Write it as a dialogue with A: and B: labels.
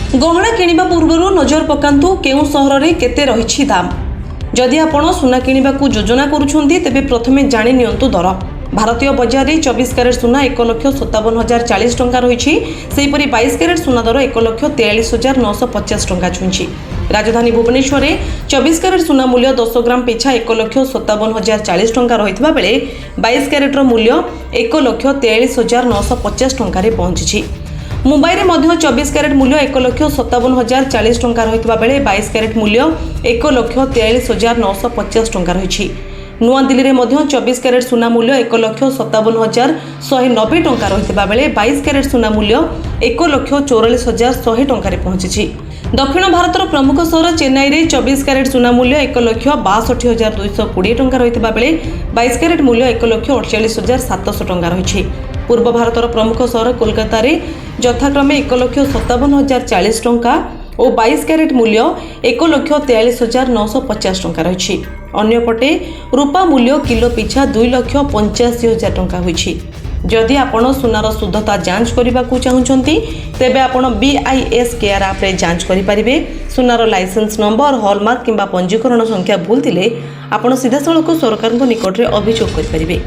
A: गहना किनिबा पूर्वरु नजर पकांतु केउ सहर रे केते रहिछि दाम। जदि आपण सुना किनिबाकू योजना करूछन्ती तेबे प्रथमे जानि नियंतु दर। भारतीय बजार रे 24 कैरेट सुना 1,57,040 टंका रहिछि। सेहिपरि 22 कैरेट सुना दर 1,43,950 टंका छुइछि। राजधानी भुवनेश्वर रे 24 कैरेट सुना मूल्य 10 ग्राम पिछा 1,57,040 टंका रहितबा बेले 22 कैरेट रो मूल्य 1,43,950 टंका रे पहुंचिछि। मुंबई रे मध्य 24 कैरेट मूल्य 1,57,040 टंका रहितबा बेले 22 कैरेट मूल्य 1,43,950 टंका रहिछि। नुआ दिल्ली रे मध्य 24 कैरेट सुना मूल्य 1,57,190 टंका रहितबा बेले 22 कैरेट सुना मूल्य 1,44,100 टंका रे पहुंचिछि। दक्षिण भारतर प्रमुख सहर चेन्नई रे 24 कैरेट सुना मूल्य 1,62,220 टंका रहितबा बेले 22 कैरेट मूल्य 1,48,700 टंका रहिछि। पूर्व भारतर प्रमुख सहर कोलकाता रे यथाक्रमे 1,57,040 टंका और 22 कैरेट मूल्य 1,43,950 टंका रहिछि। अन्यपटे रूपा मूल्य किलो पिछा 2,85,000 टंका होइछि। जदि आपण सुनार शुद्धता जांच करबाकू चाहुचंती तेबे आपण BIS केयर ऐप रे जांच करि परिबे। सुनार लाइसेंस नंबर हॉलमार्क किंबा पंजीकरण संख्या भूल थिले आपण सीधा सळक सरकार निकट रे अभियोग करि परिबे।